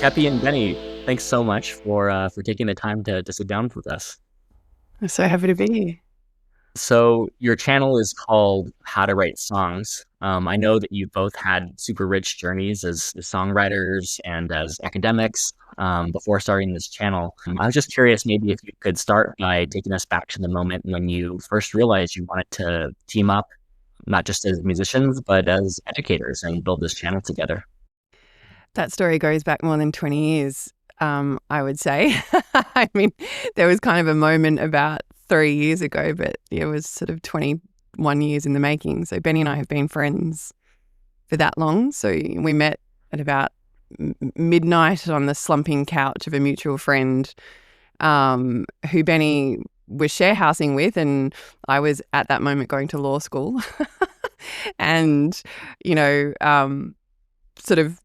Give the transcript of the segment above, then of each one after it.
Keppie and Benny, thanks so much for taking the time to sit down with us. I'm so happy to be here. So your channel is called How to Write Songs. I know that you both had super rich journeys as songwriters and as academics before starting this channel. I was just curious, maybe if you could start by taking us back to the moment when you first realized you wanted to team up, not just as musicians, but as educators and build this channel together. That story goes back more than 20 years, I would say. I mean, there was kind of a moment about 3 years ago, but it was sort of 21 years in the making. So Benny and I have been friends for that long. So we met at about midnight on the slumping couch of a mutual friend who Benny was share housing with, and I was at that moment going to law school. And, sort of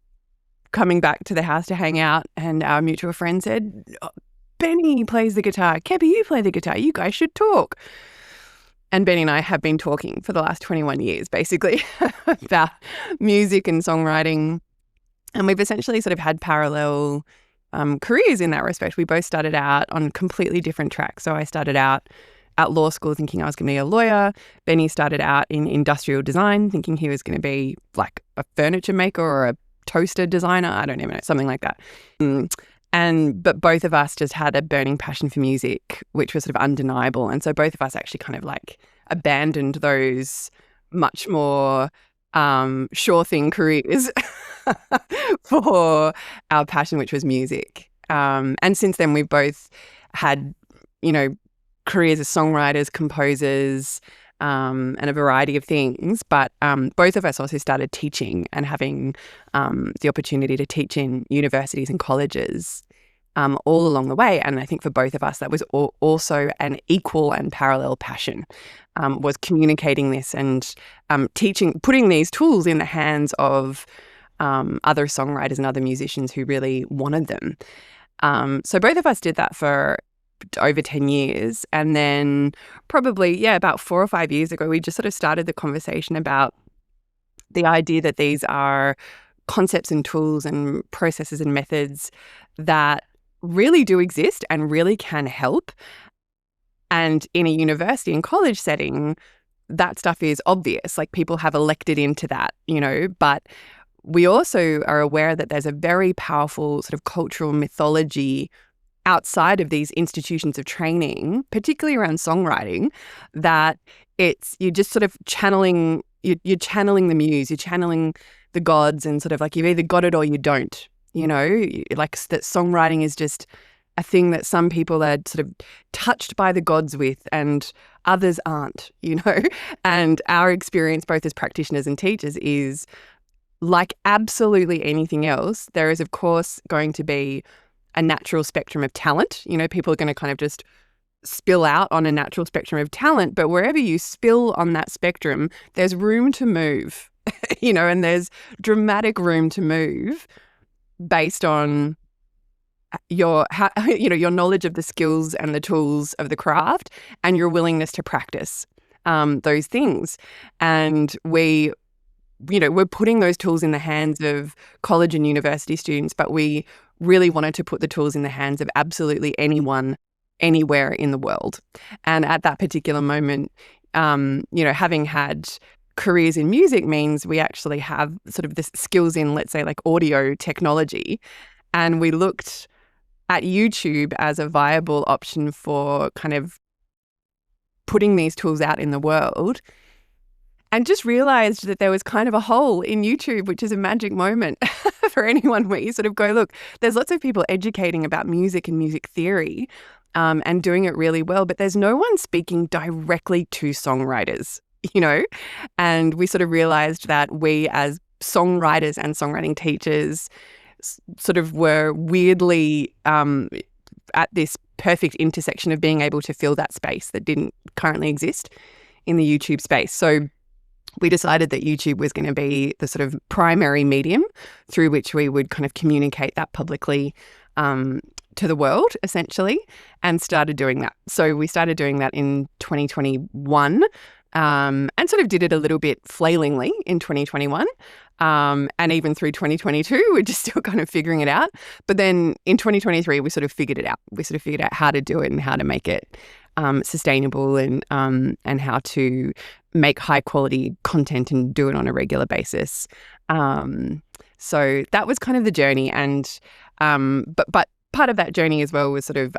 coming back to the house to hang out, and our mutual friend said, "Oh, Benny plays the guitar. Keppie, you play the guitar. You guys should talk." And Benny and I have been talking for the last 21 years, basically, about music and songwriting. And we've essentially sort of had parallel careers in that respect. We both started out on completely different tracks. So I started out at law school thinking I was going to be a lawyer. Benny started out in industrial design thinking he was going to be like a furniture maker or a toaster designer. I don't even know, something like that. But both of us just had a burning passion for music, which was sort of undeniable. And so both of us actually kind of like abandoned those much more sure thing careers for our passion, which was music. And since then, we've both had, careers as songwriters, composers, and a variety of things. But both of us also started teaching and having the opportunity to teach in universities and colleges all along the way. And I think for both of us, that was also an equal and parallel passion, was communicating this and teaching, putting these tools in the hands of other songwriters and other musicians who really wanted them. So both of us did that for over 10 years. And then probably, about 4 or 5 years ago, we just sort of started the conversation about the idea that these are concepts and tools and processes and methods that really do exist and really can help. And in a university and college setting, that stuff is obvious. Like people have elected into that, but we also are aware that there's a very powerful sort of cultural mythology outside of these institutions of training, particularly around songwriting, that you're just sort of channeling, you're channeling the muse, you're channeling the gods, and sort of like you've either got it or you don't, like that songwriting is just a thing that some people are sort of touched by the gods with and others aren't, And our experience both as practitioners and teachers is like absolutely anything else, there is of course going to be a natural spectrum of talent. People are going to kind of just spill out on a natural spectrum of talent, but wherever you spill on that spectrum, there's room to move, and there's dramatic room to move based on your knowledge of the skills and the tools of the craft and your willingness to practice those things. And we're putting those tools in the hands of college and university students, but we really wanted to put the tools in the hands of absolutely anyone, anywhere in the world. And at that particular moment, having had careers in music means we actually have sort of the skills in, let's say, like audio technology. And we looked at YouTube as a viable option for kind of putting these tools out in the world, and just realized that there was kind of a hole in YouTube, which is a magic moment for anyone where you sort of go, look, there's lots of people educating about music and music theory and doing it really well, but there's no one speaking directly to songwriters, And we sort of realized that we as songwriters and songwriting teachers sort of were weirdly at this perfect intersection of being able to fill that space that didn't currently exist in the YouTube space. So we decided that YouTube was going to be the sort of primary medium through which we would kind of communicate that publicly to the world, essentially, and started doing that. So we started doing that in 2021. and sort of did it a little bit flailingly in 2021. And even through 2022, we're just still kind of figuring it out. But then in 2023, we sort of figured it out. We sort of figured out how to do it and how to make it sustainable, and how to make high quality content and do it on a regular basis. So that was kind of the journey. And but part of that journey as well was sort of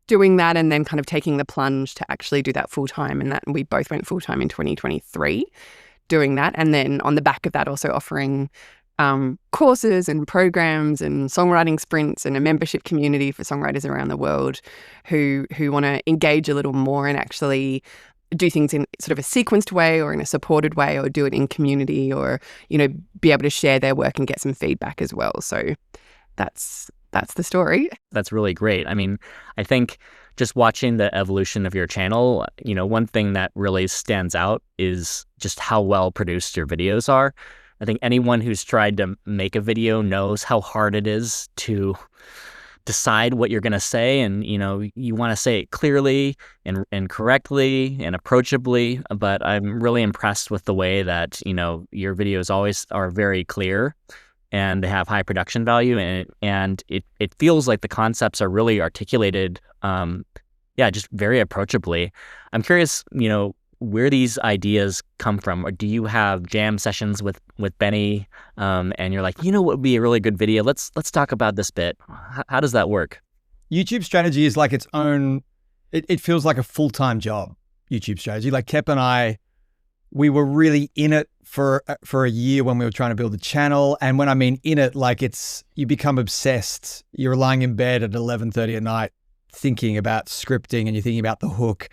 doing that and then kind of taking the plunge to actually do that full time. And that we both went full time in 2023 doing that. And then on the back of that, also offering courses and programs and songwriting sprints and a membership community for songwriters around the world who want to engage a little more and actually do things in sort of a sequenced way or in a supported way, or do it in community, or, you know, be able to share their work and get some feedback as well. So that's the story. That's really great. I mean, I think just watching the evolution of your channel, you know, one thing that really stands out is just how well produced your videos are. I think anyone who's tried to make a video knows how hard it is to decide what you're going to say. And, you know, you want to say it clearly and correctly and approachably. But I'm really impressed with the way that, you know, your videos always are very clear and they have high production value. And it feels like the concepts are really articulated, just very approachably. I'm curious, you know, where these ideas come from. Or do you have jam sessions with Benny, and you're like, you know what would be a really good video? Let's talk about this bit. How does that work? YouTube strategy is like its own, it feels like a full-time job, YouTube strategy. Like Kep and I, we were really in it for a year when we were trying to build the channel. And when I mean in it, like you become obsessed. You're lying in bed at 11:30 at night thinking about scripting, and you're thinking about the hook.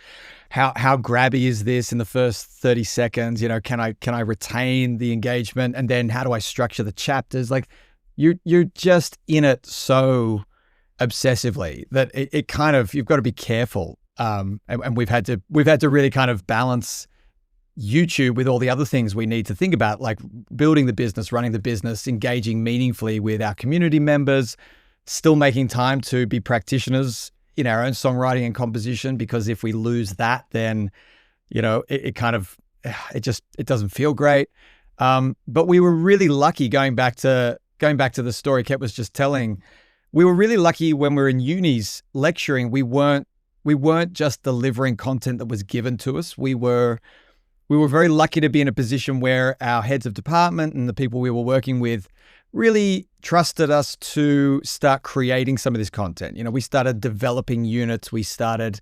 How grabby is this in the first 30 seconds? You know, can I retain the engagement? And then how do I structure the chapters? Like you're just in it so obsessively that it kind of, you've got to be careful. And we've had to really kind of balance YouTube with all the other things we need to think about, like building the business, running the business, engaging meaningfully with our community members, still making time to be practitioners in our own songwriting and composition, because if we lose that, then, you know, it doesn't feel great. But we were really lucky, going back to the story Kep was just telling, we were really lucky when we were in unis lecturing. We weren't just delivering content that was given to us. We were very lucky to be in a position where our heads of department and the people we were working with really trusted us to start creating some of this content. You know, we started developing units. We started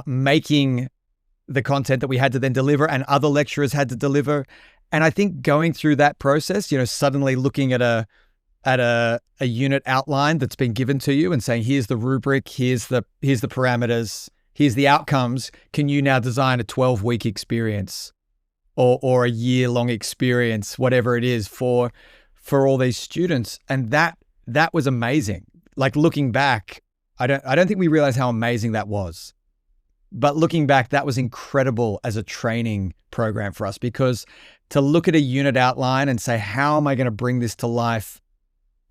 making the content that we had to then deliver and other lecturers had to deliver. And I think going through that process, you know, suddenly looking at a unit outline that's been given to you and saying, here's the rubric, here's the parameters, here's the outcomes. Can you now design a 12-week experience or a year-long experience, whatever it is for all these students? And that was amazing. Like looking back, I don't think we realized how amazing that was. But looking back, that was incredible as a training program for us, because to look at a unit outline and say, how am I going to bring this to life?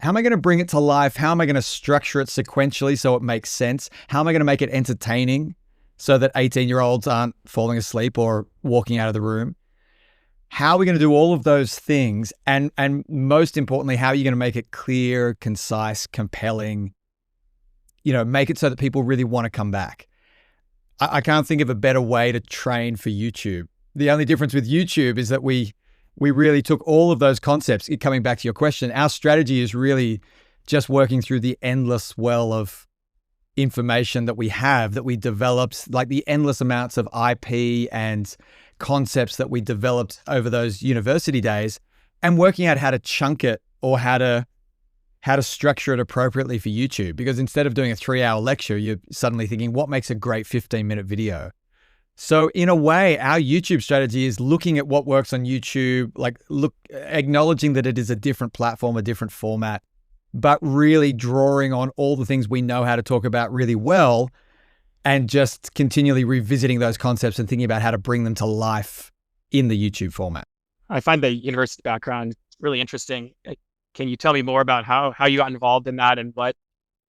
How am I going to bring it to life? How am I going to structure it sequentially so it makes sense? How am I going to make it entertaining so that 18-year-olds aren't falling asleep or walking out of the room? How are we going to do all of those things? And most importantly, how are you going to make it clear, concise, compelling, you know, make it so that people really want to come back? I can't think of a better way to train for YouTube. The only difference with YouTube is that we really took all of those concepts. Coming back to your question, our strategy is really just working through the endless well of information that we have, that we developed, like the endless amounts of IP and concepts that we developed over those university days, and working out how to chunk it or how to structure it appropriately for YouTube. Because instead of doing a 3-hour lecture, you're suddenly thinking, what makes a great 15-minute video? So in a way, our YouTube strategy is looking at what works on YouTube, acknowledging that it is a different platform, a different format, but really drawing on all the things we know how to talk about really well, and just continually revisiting those concepts and thinking about how to bring them to life in the YouTube format. I find the university background really interesting. Can you tell me more about how you got involved in that and what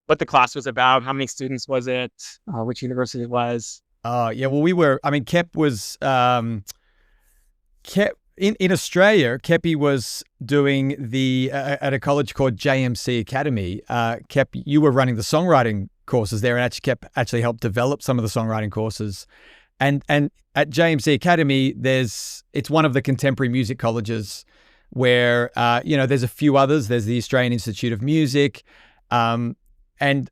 the class was about? How many students was it? Which university it was? Oh, yeah. Well, Kep was, in Australia, Keppie was doing at a college called JMC Academy. Kep, you were running the songwriting courses there, and actually Kep actually helped develop some of the songwriting courses. And at JMC Academy, it's one of the contemporary music colleges where, there's a few others. There's the Australian Institute of Music. And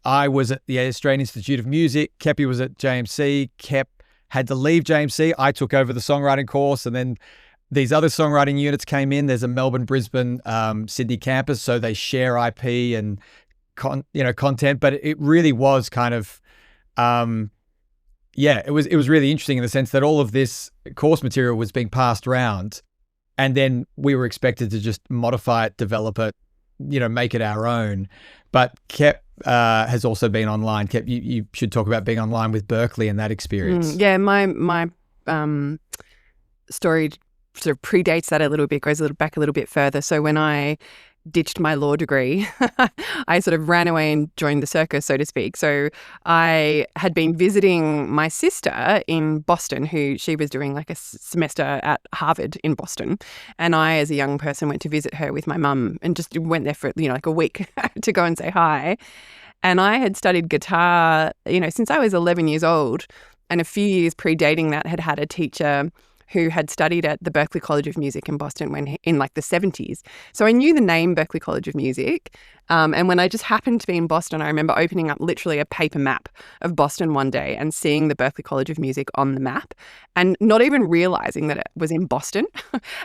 I was at the Australian Institute of Music. Keppie was at JMC. Kep had to leave JMC. I took over the songwriting course, and then these other songwriting units came in. There's a Melbourne, Brisbane, Sydney campus, so they share IP and content. But it really was kind of, it was really interesting in the sense that all of this course material was being passed around, and then we were expected to just modify it, develop it, make it our own. But Kep has also been online. Kep, you should talk about being online with Berklee and that experience. Yeah, my story sort of predates that a little bit, goes back a little bit further. So when I ditched my law degree, I sort of ran away and joined the circus, so to speak. So I had been visiting my sister in Boston, she was doing like a semester at Harvard in Boston. And I, as a young person, went to visit her with my mum and just went there for, like a week to go and say hi. And I had studied guitar, since I was 11 years old, and a few years predating that had a teacher who had studied at the Berklee College of Music in Boston in like the 70s. So I knew the name Berklee College of Music. And when I just happened to be in Boston, I remember opening up literally a paper map of Boston one day and seeing the Berklee College of Music on the map and not even realizing that it was in Boston.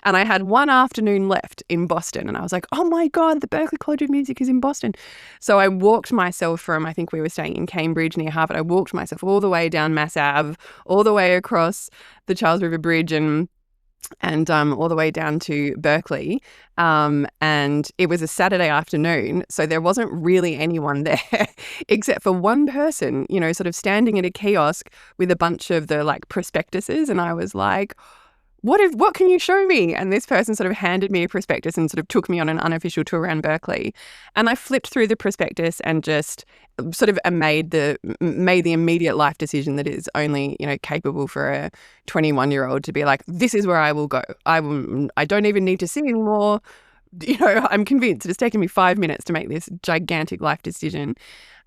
And I had one afternoon left in Boston and I was like, oh my God, the Berklee College of Music is in Boston. So I walked myself from, I think we were staying in Cambridge near Harvard. I walked myself all the way down Mass Ave, all the way across the Charles River Bridge and all the way down to Berklee. And it was a Saturday afternoon, so there wasn't really anyone there except for one person, sort of standing at a kiosk with a bunch of the like prospectuses. And I was like, what can you show me? And this person sort of handed me a prospectus and sort of took me on an unofficial tour around Berklee. And I flipped through the prospectus and just sort of made the immediate life decision that is only, capable for a 21-year-old to be like, this is where I will go. I don't even need to sing anymore. I'm convinced. It's taken me 5 minutes to make this gigantic life decision.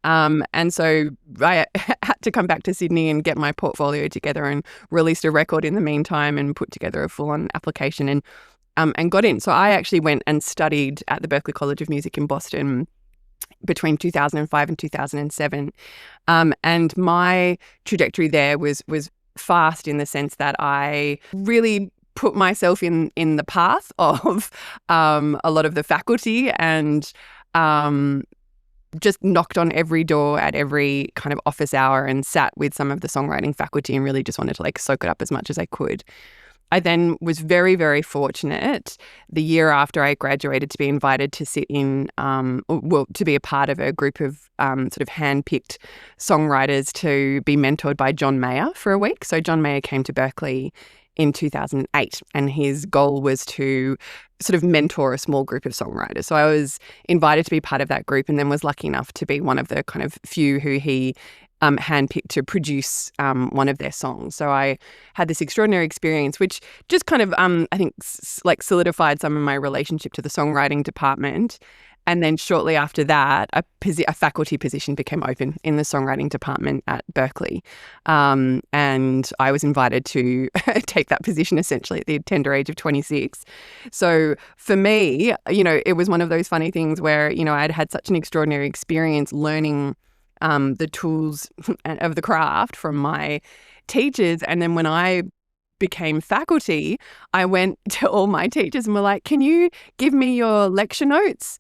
And so I had to come back to Sydney and get my portfolio together and released a record in the meantime and put together a full-on application and got in. So I actually went and studied at the Berklee College of Music in Boston between 2005 and 2007. And my trajectory there was fast in the sense that I really put myself in the path of a lot of the faculty and just knocked on every door at every kind of office hour and sat with some of the songwriting faculty and really just wanted to like soak it up as much as I could. I then was very, very fortunate the year after I graduated to be invited to sit in, to be a part of a group of sort of hand-picked songwriters to be mentored by John Mayer for a week. So John Mayer came to Berklee in 2008 and his goal was to sort of mentor a small group of songwriters. So I was invited to be part of that group and then was lucky enough to be one of the kind of few who he handpicked to produce one of their songs. So I had this extraordinary experience, which just kind of, I think, like solidified some of my relationship to the songwriting department. And then shortly after that, a faculty position became open in the songwriting department at Berklee. And I was invited to take that position essentially at the tender age of 26. So for me, it was one of those funny things where, I'd had such an extraordinary experience learning the tools of the craft from my teachers. And then when I became faculty, I went to all my teachers and were like, can you give me your lecture notes?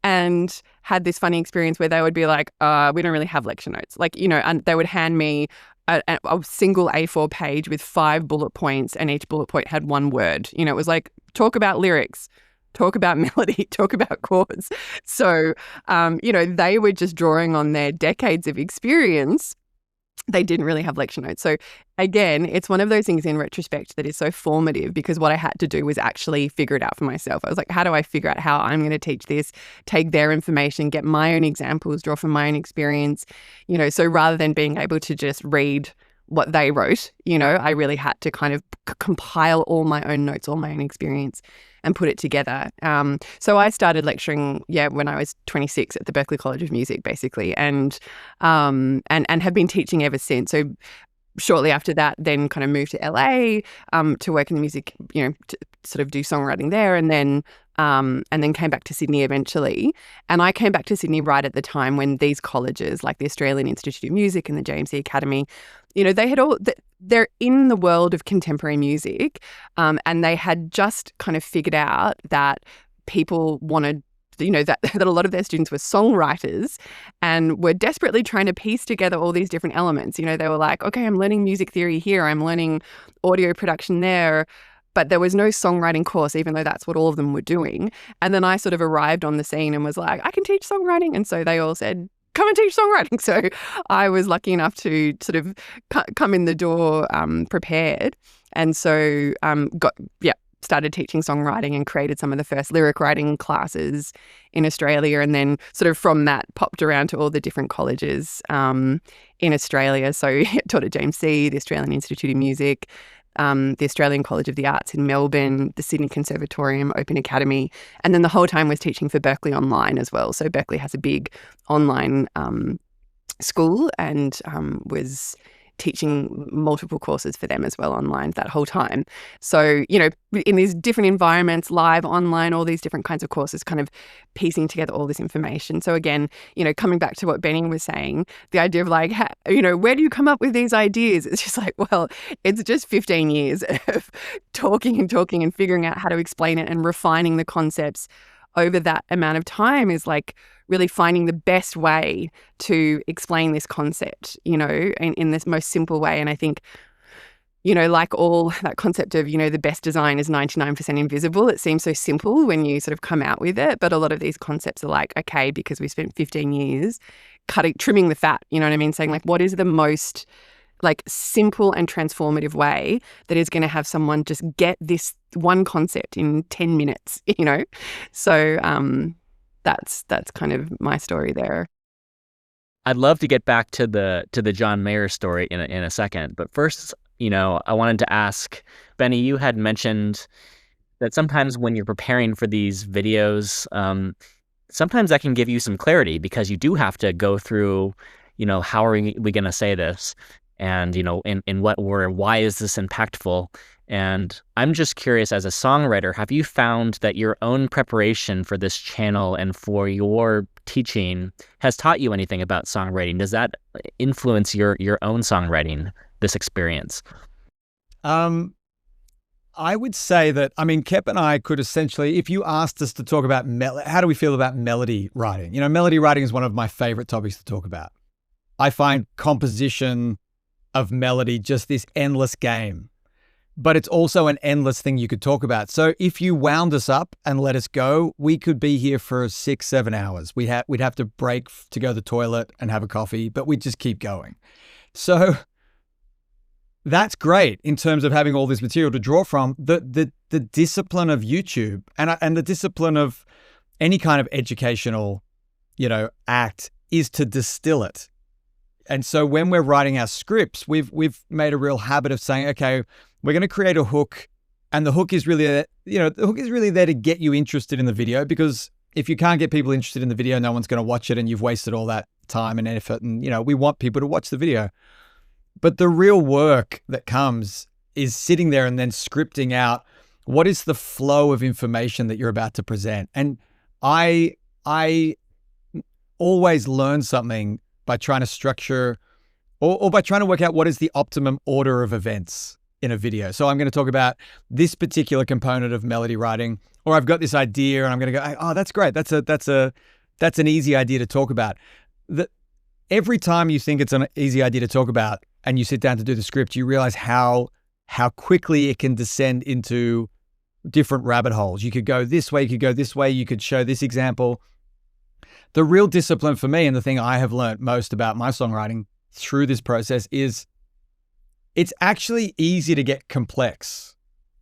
And had this funny experience where they would be like, we don't really have lecture notes. Like, and they would hand me a single A4 page with 5 bullet points and each bullet point had one word. It was like, talk about lyrics, talk about melody, talk about chords. So, they were just drawing on their decades of experience. They didn't really have lecture notes. So again, it's one of those things in retrospect that is so formative because what I had to do was actually figure it out for myself. I was like, how do I figure out how I'm going to teach this, take their information, get my own examples, draw from my own experience, so rather than being able to just read what they wrote. I really had to kind of compile all my own notes, all my own experience, and put it together. So I started lecturing, when I was 26 at the Berklee College of Music, basically, and have been teaching ever since. So shortly after that, then kind of moved to LA to work in the music, to sort of do songwriting there, and then came back to Sydney eventually. And I came back to Sydney right at the time when these colleges, like the Australian Institute of Music and the JMC Academy, they're in the world of contemporary music, and they had just kind of figured out that people wanted, that a lot of their students were songwriters and were desperately trying to piece together all these different elements. They were like, okay, I'm learning music theory here, I'm learning audio production there, but there was no songwriting course, even though that's what all of them were doing. And then I sort of arrived on the scene and was like, I can teach songwriting. And so they all said, come and teach songwriting. So I was lucky enough to sort of come in the door prepared. And so started teaching songwriting and created some of the first lyric writing classes in Australia. And then sort of from that popped around to all the different colleges in Australia. So taught at JMC, the Australian Institute of Music, the Australian College of the Arts in Melbourne, the Sydney Conservatorium, Open Academy. And then the whole time was teaching for Berklee online as well. So Berklee has a big online school, and was teaching multiple courses for them as well online that whole time. So, in these different environments, live, online, all these different kinds of courses, kind of piecing together all this information. So again, coming back to what Benny was saying, the idea of like, where do you come up with these ideas? It's just like, well, it's just 15 years of talking and figuring out how to explain it and refining the concepts over that amount of time is like really finding the best way to explain this concept, in this most simple way. And I think, like all that concept of, the best design is 99% invisible. It seems so simple when you sort of come out with it. But a lot of these concepts are like, okay, because we spent 15 years trimming the fat, you know what I mean? Saying like, what is the most like simple and transformative way that is going to have someone just get this one concept in 10 minutes, So that's kind of my story there. I'd love to get back to the John Mayer story in a second, but first, I wanted to ask, Benny, you had mentioned that sometimes when you're preparing for these videos, sometimes that can give you some clarity because you do have to go through, how are we going to say this? And, in what order, why is this impactful? And I'm just curious, as a songwriter, have you found that your own preparation for this channel and for your teaching has taught you anything about songwriting? Does that influence your own songwriting, this experience? I would say that, Kep and I could essentially, if you asked us to talk about, how do we feel about melody writing? Melody writing is one of my favorite topics to talk about. I find composition of melody just this endless game, but it's also an endless thing you could talk about. So if you wound us up and let us go, we could be here for 6-7 hours. We'd have to break to go to the toilet and have a coffee, but we'd just keep going. So that's great in terms of having all this material to draw from. The discipline of YouTube and the discipline of any kind of educational, act is to distill it. And so when we're writing our scripts, we've made a real habit of saying, okay, we're going to create a hook, and the hook is really, the hook is really there to get you interested in the video, because if you can't get people interested in the video, no one's going to watch it, and you've wasted all that time and effort. And we want people to watch the video. But the real work that comes is sitting there and then scripting out what is the flow of information that you're about to present. And I always learn something by trying to structure or by trying to work out what is the optimum order of events in a video. So I'm going to talk about this particular component of melody writing, or I've got this idea and I'm going to go, oh, that's great. That's an easy idea to talk about. Every time you think it's an easy idea to talk about and you sit down to do the script, you realize how quickly it can descend into different rabbit holes. You could go this way, you could go this way, you could show this example. The real discipline for me, and the thing I have learned most about my songwriting through this process, is it's actually easy to get complex.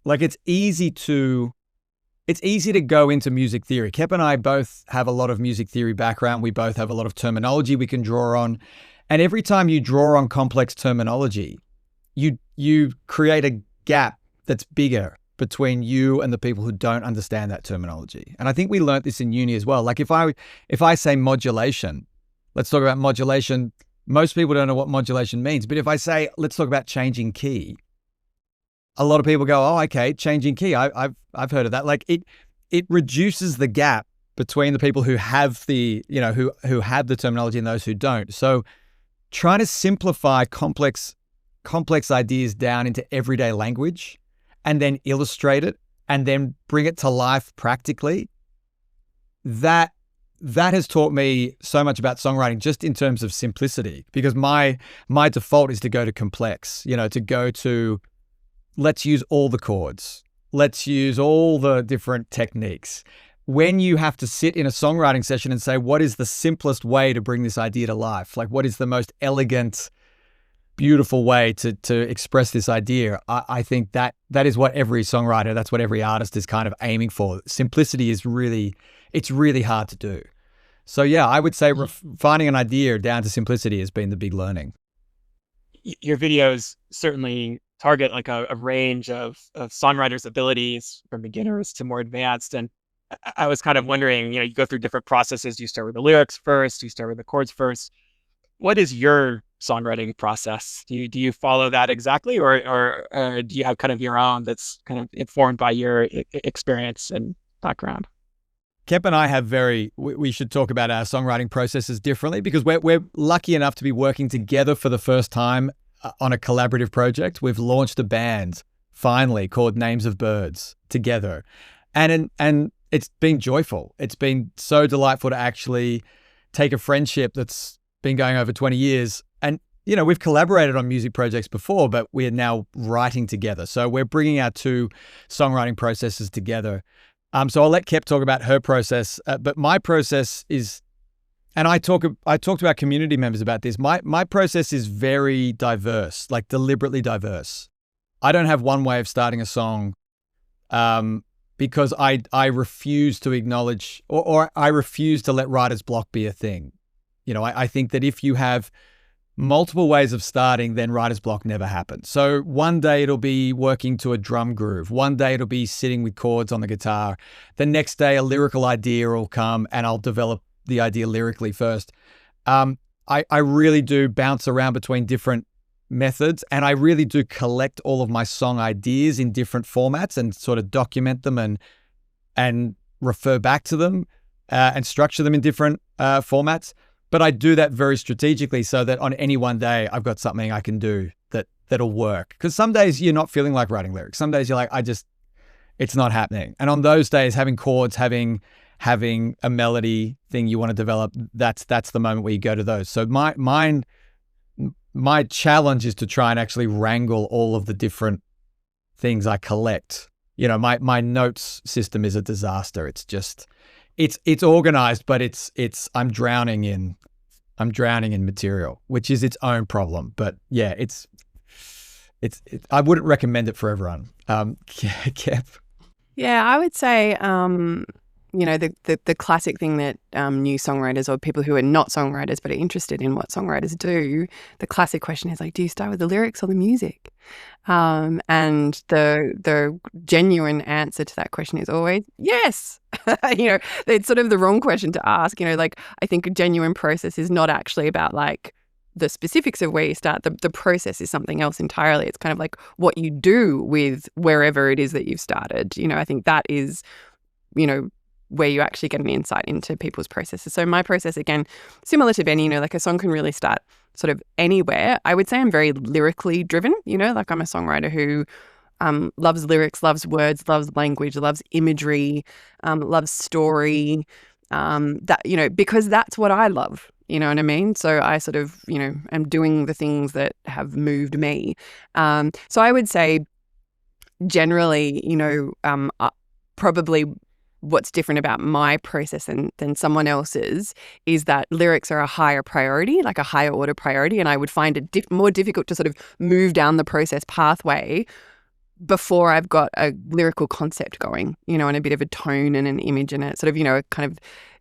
Like it's easy to go into music theory. Kep and I both have a lot of music theory background. We both have a lot of terminology we can draw on. And every time you draw on complex terminology, you create a gap that's bigger between you and the people who don't understand that terminology. And I think we learned this in uni as well. Like if I say modulation, let's talk about modulation. Most people don't know what modulation means, but if I say, let's talk about changing key, a lot of people go, oh, okay, changing key. I've heard of that. Like it reduces the gap between the people who have the, who have the terminology and those who don't. So try to simplify complex ideas down into everyday language and then illustrate it and then bring it to life practically. That has taught me so much about songwriting just in terms of simplicity, because my default is to go to complex, to go to, let's use all the chords. Let's use all the different techniques. When you have to sit in a songwriting session and say, what is the simplest way to bring this idea to life? Like, what is the most elegant, beautiful way to express this idea? I think that is what every songwriter, that's what every artist is kind of aiming for. Simplicity is it's really hard to do. So yeah, I would say finding an idea down to simplicity has been the big learning. Your videos certainly target like a range of songwriters' abilities, from beginners to more advanced. And I was kind of wondering, you go through different processes. You start with the lyrics first, you start with the chords first. What is your songwriting process? Do you follow that exactly, or do you have kind of your own that's kind of informed by your experience and background? Kepp and I have we should talk about our songwriting processes differently, because we're lucky enough to be working together for the first time on a collaborative project. We've launched a band finally called Names of Birds together. And it's been joyful. It's been so delightful to actually take a friendship that's been going over 20 years. And, we've collaborated on music projects before, but we're now writing together. So we're bringing our two songwriting processes together. So I'll let Kepp talk about her process, but my process is, and I talk to our community members about this. My process is very diverse, like deliberately diverse. I don't have one way of starting a song, because I refuse to acknowledge or I refuse to let writer's block be a thing. I think that if you have multiple ways of starting, then writer's block never happens. So one day it'll be working to a drum groove. One day it'll be sitting with chords on the guitar. The next day a lyrical idea will come and I'll develop the idea lyrically first. I really do bounce around between different methods, and I really do collect all of my song ideas in different formats and sort of document them and refer back to them and structure them in different formats. But I do that very strategically so that on any one day I've got something I can do that'll work. Because some days you're not feeling like writing lyrics. Some days you're like, it's not happening. And on those days, having chords, having a melody thing you want to develop, that's the moment where you go to those. So my challenge is to try and actually wrangle all of the different things I collect. My notes system is a disaster. It's just, it's organized, but I'm drowning in material, which is its own problem. But yeah, I wouldn't recommend it for everyone. Kepp. Yeah, I would say, the classic thing that new songwriters or people who are not songwriters but are interested in what songwriters do, the classic question is like, do you start with the lyrics or the music? And the genuine answer to that question is always yes. It's sort of the wrong question to ask. I think a genuine process is not actually about like the specifics of where you start. The process is something else entirely. It's kind of like what you do with wherever it is that you've started. I think that is, where you actually get an insight into people's processes. So my process, again, similar to Benny, like a song can really start sort of anywhere. I would say I'm very lyrically driven, like I'm a songwriter who loves lyrics, loves words, loves language, loves imagery, loves story, because that's what I love, you know what I mean? So I sort of, am doing the things that have moved me. So I would say generally, probably what's different about my process than someone else's is that lyrics are a higher priority, like a higher order priority. And I would find it more difficult to sort of move down the process pathway before I've got a lyrical concept going, and a bit of a tone and an image and a sort of, a kind of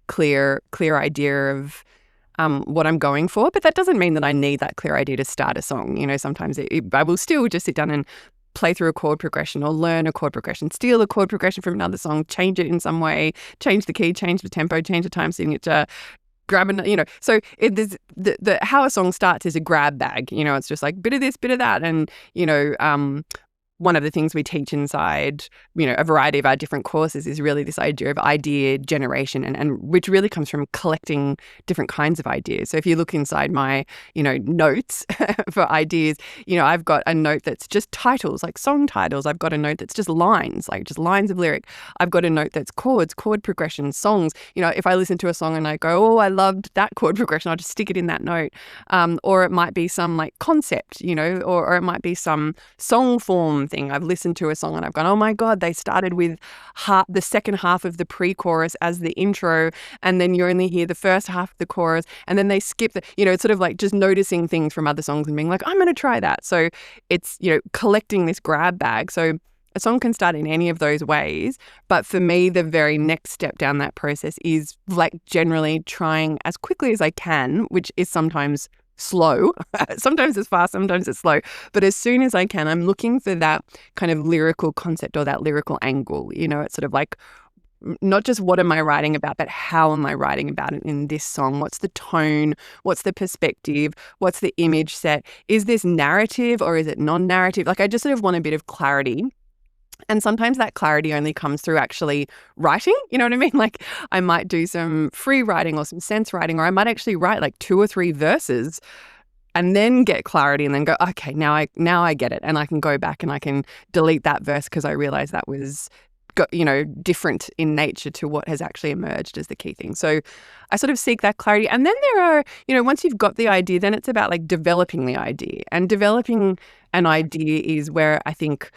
clear idea of what I'm going for. But that doesn't mean that I need that clear idea to start a song. You know, sometimes I will still just sit down and play through a chord progression or learn a chord progression, steal a chord progression from another song, change it in some way, change the key, change the tempo, change the time signature, grab an, you know. So there's the how a song starts is a grab bag. You know, it's just like bit of this, bit of that, and you know, one of the things we teach inside, you know, a variety of our different courses is really this idea of idea generation, and which really comes from collecting different kinds of ideas. So if you look inside my, you know, notes for ideas, you know, I've got a note that's just titles, like song titles. I've got a note that's just lines, like just lines of lyric. I've got a note that's chords, chord progressions, songs. You know, if I listen to a song and I go, oh, I loved that chord progression, I'll just stick it in that note. Or it might be some like concept, you know, or it might be some song form thing. I've listened to a song and I've gone, oh my God, they started with the second half of the pre-chorus as the intro, and then you only hear the first half of the chorus, and then they skip the, you know, it's sort of like just noticing things from other songs and being like, I'm going to try that. So it's, you know, collecting this grab bag. So a song can start in any of those ways. But for me, the very next step down that process is like generally trying as quickly as I can, which is sometimes slow. Sometimes it's fast, sometimes it's slow. But as soon as I can, I'm looking for that kind of lyrical concept or that lyrical angle. You know, it's sort of like not just what am I writing about, but how am I writing about it in this song? What's the tone? What's the perspective? What's the image set? Is this narrative or is it non-narrative? Like I just sort of want a bit of clarity. And sometimes that clarity only comes through actually writing, you know what I mean? Like I might do some free writing or some sense writing, or I might actually write like 2 or 3 verses and then get clarity and then go, okay, now I get it. And I can go back and I can delete that verse because I realize that was, you know, different in nature to what has actually emerged as the key thing. So I sort of seek that clarity. And then there are, you know, once you've got the idea, then it's about like developing the idea. And developing an idea is where I think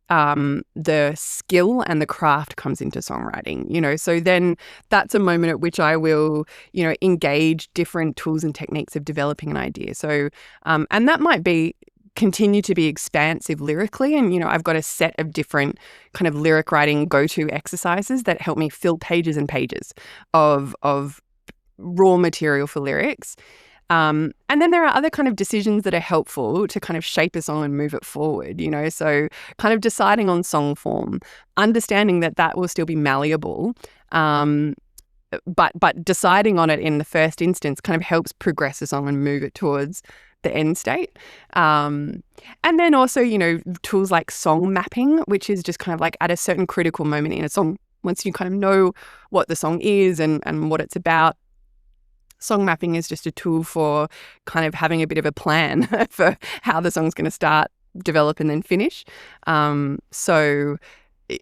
the skill and the craft comes into songwriting, you know. So then that's a moment at which I will, you know, engage different tools and techniques of developing an idea. So, and that might be continue to be expansive lyrically. And, you know, I've got a set of different kind of lyric writing go-to exercises that help me fill pages and pages of raw material for lyrics. And then there are other kind of decisions that are helpful to kind of shape a song and move it forward, you know, so kind of deciding on song form, understanding that that will still be malleable, but deciding on it in the first instance kind of helps progress a song and move it towards the end state. And then also, you know, tools like song mapping, which is just kind of like at a certain critical moment in a song, once you kind of know what the song is and what it's about. Song mapping is just a tool for kind of having a bit of a plan for how the song's going to start, develop, and then finish. So,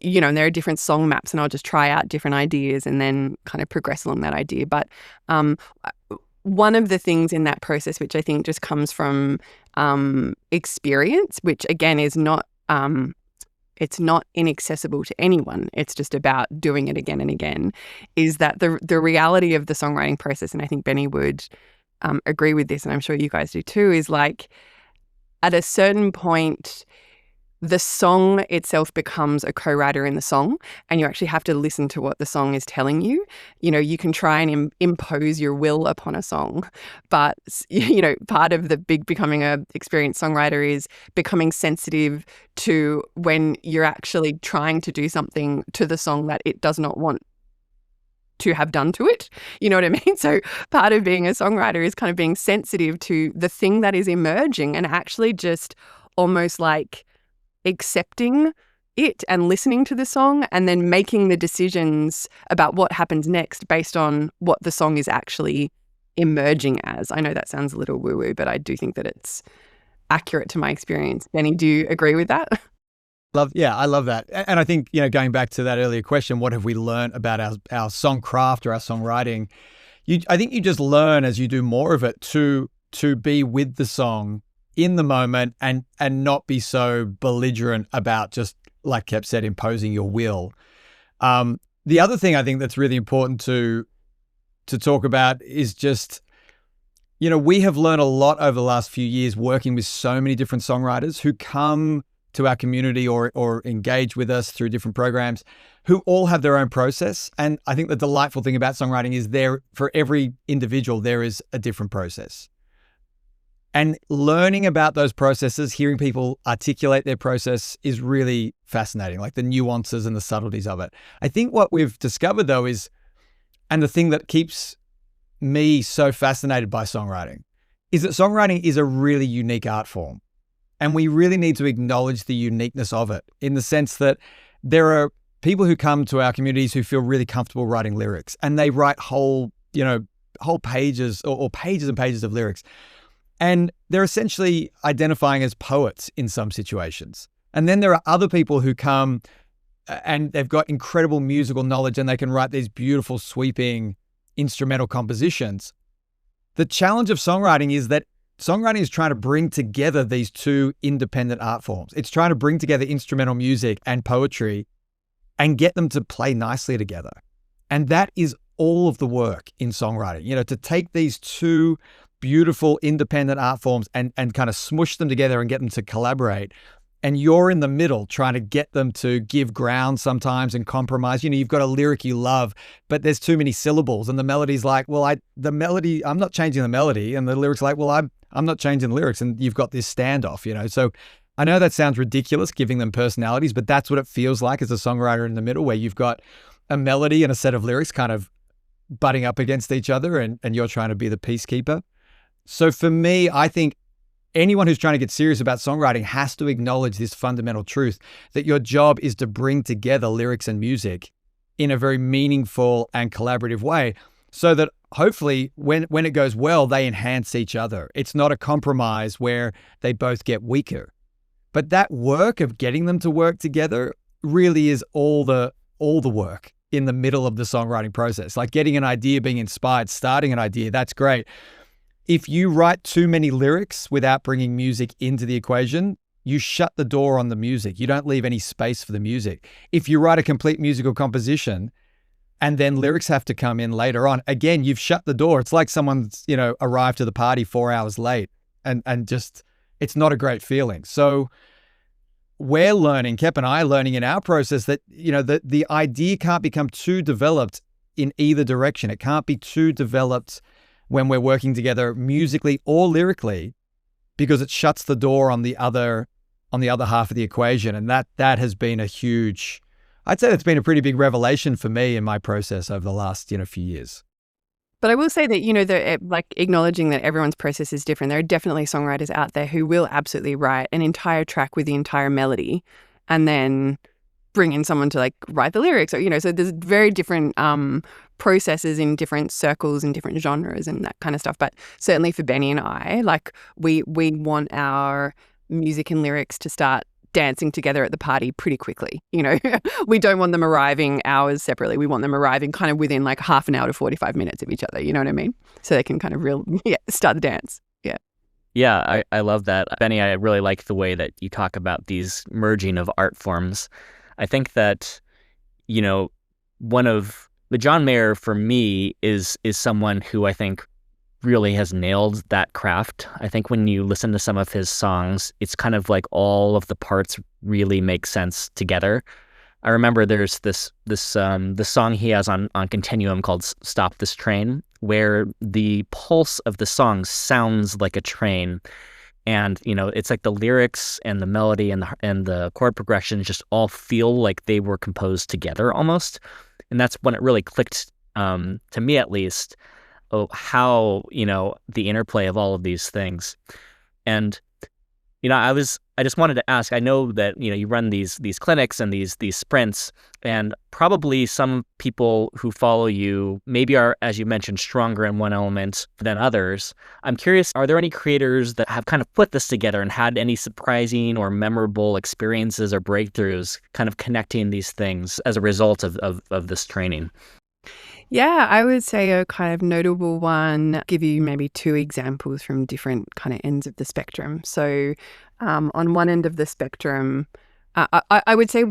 you know, and there are different song maps, and I'll just try out different ideas and then kind of progress along that idea. But one of the things in that process, which I think just comes from experience, which again is not it's not inaccessible to anyone. It's just about doing it again and again, is that the reality of the songwriting process, and I think Benny would agree with this, and I'm sure you guys do too, is like at a certain point, the song itself becomes a co-writer in the song, and you actually have to listen to what the song is telling you. You know, you can try and impose your will upon a song, but, you know, part of the big becoming an experienced songwriter is becoming sensitive to when you're actually trying to do something to the song that it does not want to have done to it. You know what I mean? So part of being a songwriter is kind of being sensitive to the thing that is emerging and actually just almost like accepting it and listening to the song and then making the decisions about what happens next based on what the song is actually emerging as. I know that sounds a little woo-woo, but I do think that it's accurate to my experience. Benny, do you agree with that? I love that. And I think, you know, going back to that earlier question, what have we learned about our song craft or our songwriting? I think you just learn as you do more of it to be with the song in the moment and not be so belligerent about, just like Kep said, imposing your will. The other thing I think that's really important to talk about is just, you know, we have learned a lot over the last few years working with so many different songwriters who come to our community or engage with us through different programs who all have their own process. And I think the delightful thing about songwriting is for every individual, there is a different process. And learning about those processes, hearing people articulate their process is really fascinating, like the nuances and the subtleties of it. I think what we've discovered though is, and the thing that keeps me so fascinated by songwriting, is that songwriting is a really unique art form. And we really need to acknowledge the uniqueness of it in the sense that there are people who come to our communities who feel really comfortable writing lyrics, and they write whole pages or pages and pages of lyrics. And they're essentially identifying as poets in some situations. And then there are other people who come and they've got incredible musical knowledge and they can write these beautiful, sweeping instrumental compositions. The challenge of songwriting is that songwriting is trying to bring together these two independent art forms. It's trying to bring together instrumental music and poetry and get them to play nicely together. And that is all of the work in songwriting, to take these two beautiful independent art forms and kind of smush them together and get them to collaborate. And you're in the middle trying to get them to give ground sometimes and compromise. You've got a lyric you love, but there's too many syllables and the melody's like, well, I'm not changing the melody. And the lyric's like, well, I'm not changing the lyrics. And you've got this standoff, So I know that sounds ridiculous, giving them personalities, but that's what it feels like as a songwriter in the middle, where you've got a melody and a set of lyrics kind of butting up against each other and you're trying to be the peacekeeper. So for me, I think anyone who's trying to get serious about songwriting has to acknowledge this fundamental truth that your job is to bring together lyrics and music in a very meaningful and collaborative way so that hopefully when it goes well, they enhance each other. It's not a compromise where they both get weaker. But that work of getting them to work together really is all the work in the middle of the songwriting process. Like getting an idea, being inspired, starting an idea, that's great. If you write too many lyrics without bringing music into the equation, you shut the door on the music. You don't leave any space for the music. If you write a complete musical composition and then lyrics have to come in later on, again, you've shut the door. It's like someone's, arrived to the party 4 hours late and just, it's not a great feeling. So we're learning, Kepp and I are learning in our process that, the idea can't become too developed in either direction. It can't be too developed when we're working together musically or lyrically, because it shuts the door on the other half of the equation. And that has been I'd say it's been a pretty big revelation for me in my process over the last, few years. But I will say that, like acknowledging that everyone's process is different. There are definitely songwriters out there who will absolutely write an entire track with the entire melody and then bring in someone to write the lyrics, or so there's very different processes in different circles and different genres and that kind of stuff. But certainly for Benny and I, we want our music and lyrics to start dancing together at the party pretty quickly. We don't want them arriving hours separately. We want them arriving kind of within half an hour to 45 minutes of each other. You know what I mean? So they can kind of start the dance. Yeah. Yeah, I love that. Benny, I really like the way that you talk about these merging of art forms. I think that, one of the John Mayer for me is someone who I think really has nailed that craft. I think when you listen to some of his songs, it's kind of like all of the parts really make sense together. I remember there's this song he has on Continuum called Stop This Train, where the pulse of the song sounds like a train. And, it's like the lyrics and the melody and the chord progressions just all feel like they were composed together almost. And that's when it really clicked, to me at least, how, the interplay of all of these things. And, I just wanted to ask, I know that, you run these clinics and these sprints, and probably some people who follow you maybe are, as you mentioned, stronger in one element than others. I'm curious, are there any creators that have kind of put this together and had any surprising or memorable experiences or breakthroughs kind of connecting these things as a result of this training? Yeah, I would say a kind of notable one, give you maybe two examples from different kind of ends of the spectrum. So on one end of the spectrum, I would say,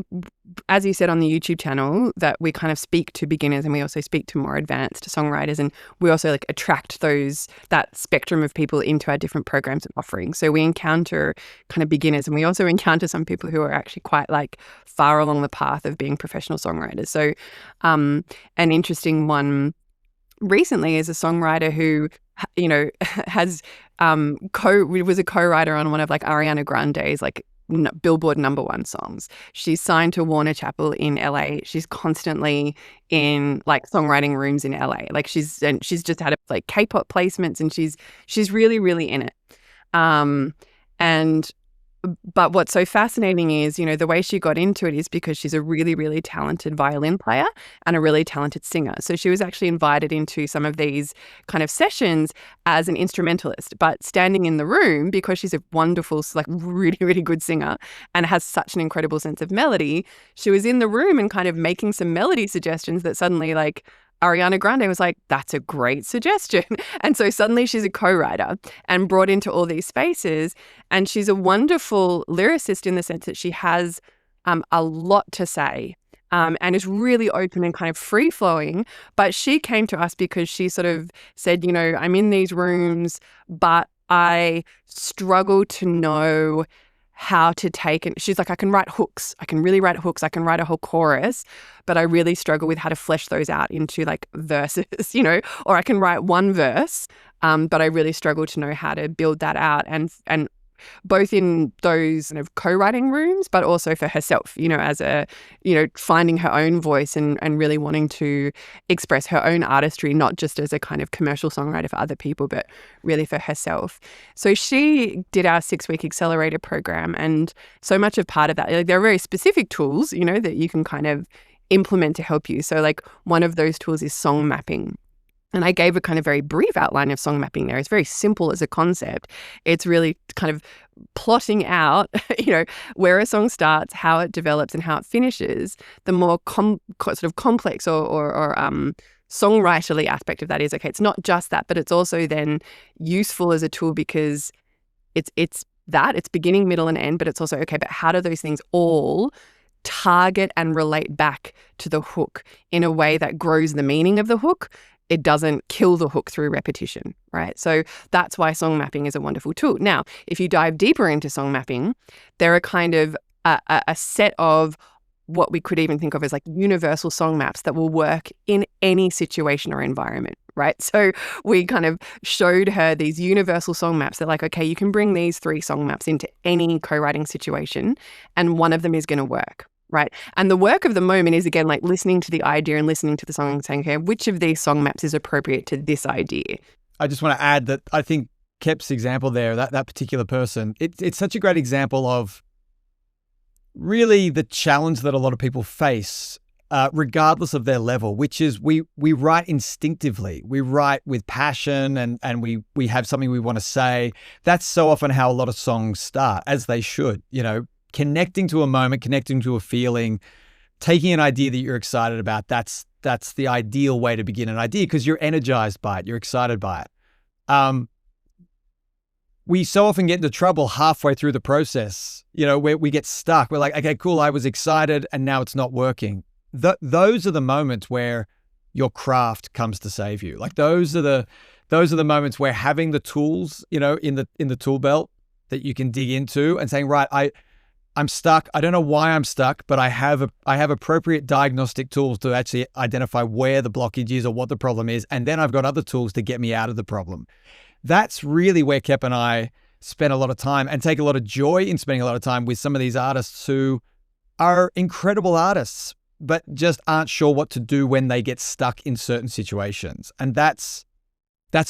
as you said on the YouTube channel, that we kind of speak to beginners and we also speak to more advanced songwriters, and we also like attract that spectrum of people into our different programs and offerings. So we encounter kind of beginners, and we also encounter some people who are actually quite like far along the path of being professional songwriters. So an interesting one recently is a songwriter who, you know, has was a co-writer on one of like Ariana Grande's like Billboard #1 songs. She's signed to Warner Chappell in LA. She's constantly in like songwriting rooms in LA. Like she's just had like K-pop placements, and she's really, really in it. But what's so fascinating is, you know, the way she got into it is because she's a really, really talented violin player and a really talented singer. So she was actually invited into some of these kind of sessions as an instrumentalist, but standing in the room, because she's a wonderful, like really, really good singer and has such an incredible sense of melody, she was in the room and kind of making some melody suggestions that suddenly like Ariana Grande was like, that's a great suggestion. And so suddenly she's a co-writer and brought into all these spaces. And she's a wonderful lyricist in the sense that she has a lot to say and is really open and kind of free-flowing. But she came to us because she sort of said, you know, I'm in these rooms, but I struggle to know how to take it. She's like, I can write hooks. I can really write hooks. I can write a whole chorus, but I really struggle with how to flesh those out into like verses, you know, or I can write one verse, but I really struggle to know how to build that out. And both in those kind of co-writing rooms, but also for herself, you know, as a, you know, finding her own voice and really wanting to express her own artistry, not just as a kind of commercial songwriter for other people, but really for herself. So she did our 6-week accelerator program. And so much of part of that, like there are very specific tools, you know, that you can kind of implement to help you. So like one of those tools is song mapping. And I gave a kind of very brief outline of song mapping there. It's very simple as a concept. It's really kind of plotting out, you know, where a song starts, how it develops, and how it finishes. The more sort of complex or songwriterly aspect of that is, okay, it's not just that, but it's also then useful as a tool because it's beginning, middle, and end, but it's also, okay, but how do those things all target and relate back to the hook in a way that grows the meaning of the hook? It doesn't kill the hook through repetition, right? So that's why song mapping is a wonderful tool. Now, if you dive deeper into song mapping, there are kind of a set of what we could even think of as like universal song maps that will work in any situation or environment, right? So we kind of showed her these universal song maps that like, okay, you can bring these 3 song maps into any co-writing situation and one of them is going to work. Right. And the work of the moment is, again, like listening to the idea and listening to the song and saying, okay, which of these song maps is appropriate to this idea? I just want to add that I think Kepp's example there, that particular person, it's such a great example of really the challenge that a lot of people face, regardless of their level, which is we write instinctively. We write with passion and we have something we want to say. That's so often how a lot of songs start, as they should, you know. Connecting to a moment, connecting to a feeling, taking an idea that you're excited about, that's the ideal way to begin an idea because you're energized by it, you're excited by it. We so often get into trouble halfway through the process, you know, where we get stuck. We're like, okay, cool, I was excited and now it's not working. Those are the moments where your craft comes to save you. Like those are the moments where having the tools, you know, in the tool belt that you can dig into and saying, right, I'm stuck. I don't know why I'm stuck, but I have appropriate diagnostic tools to actually identify where the blockage is or what the problem is. And then I've got other tools to get me out of the problem. That's really where Kepp and I spend a lot of time and take a lot of joy in spending a lot of time with some of these artists who are incredible artists, but just aren't sure what to do when they get stuck in certain situations. And that's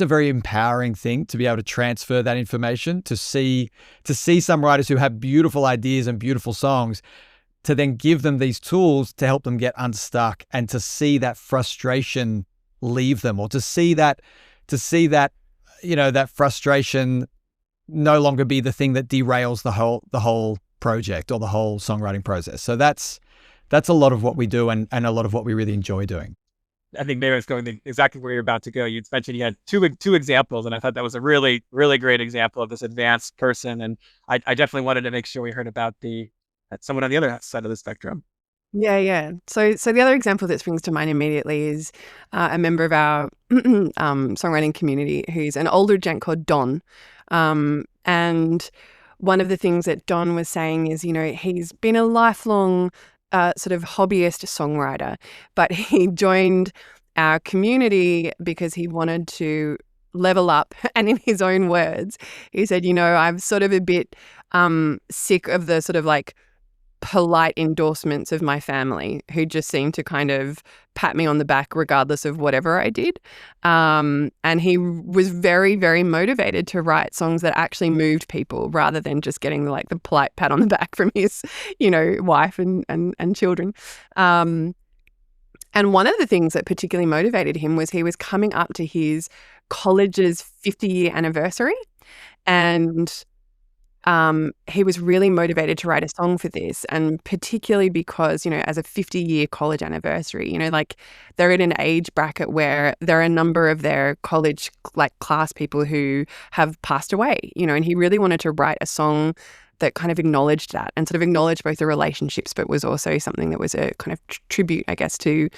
a very empowering thing to be able to transfer that information, to see some writers who have beautiful ideas and beautiful songs, to then give them these tools to help them get unstuck and to see that frustration leave them, or to see that, you know, that frustration no longer be the thing that derails the whole project or the whole songwriting process. So that's a lot of what we do and a lot of what we really enjoy doing. I think maybe it's going exactly where you're about to go. You'd mentioned you had two examples, and I thought that was a really, really great example of this advanced person. And I definitely wanted to make sure we heard about the someone on the other side of the spectrum. Yeah. So the other example that springs to mind immediately is a member of our songwriting community who's an older gent called Don. And one of the things that Don was saying is, he's been a lifelong sort of hobbyist songwriter, but he joined our community because he wanted to level up. And in his own words, he said, I'm sort of a bit sick of the sort of like polite endorsements of my family who just seem to kind of pat me on the back regardless of whatever I did. And he was very, very motivated to write songs that actually moved people rather than just getting the polite pat on the back from his, wife and children. And one of the things that particularly motivated him was he was coming up to his college's 50-year anniversary, and he was really motivated to write a song for this, and particularly because, as a 50-year college anniversary, they're in an age bracket where there are a number of their college class people who have passed away, and he really wanted to write a song that kind of acknowledged that and sort of acknowledged both the relationships, but was also something that was a kind of tribute, I guess, to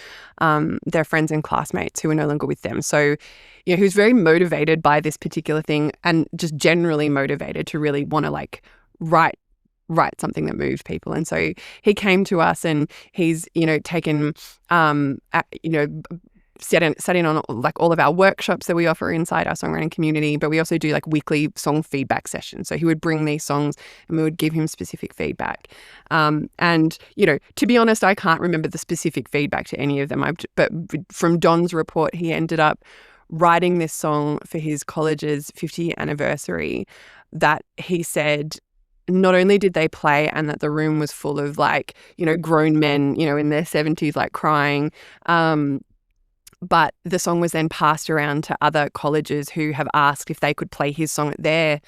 their friends and classmates who were no longer with them. So, he was very motivated by this particular thing and just generally motivated to really want to write something that moved people. And so he came to us and he's, taken, sat in on all of our workshops that we offer inside our songwriting community, but we also do weekly song feedback sessions. So he would bring these songs and we would give him specific feedback. And to be honest, I can't remember the specific feedback to any of them. But from Don's report, he ended up writing this song for his college's 50th anniversary that he said not only did they play and that the room was full of grown men, in their 70s, crying, but the song was then passed around to other colleges who have asked if they could play his song at their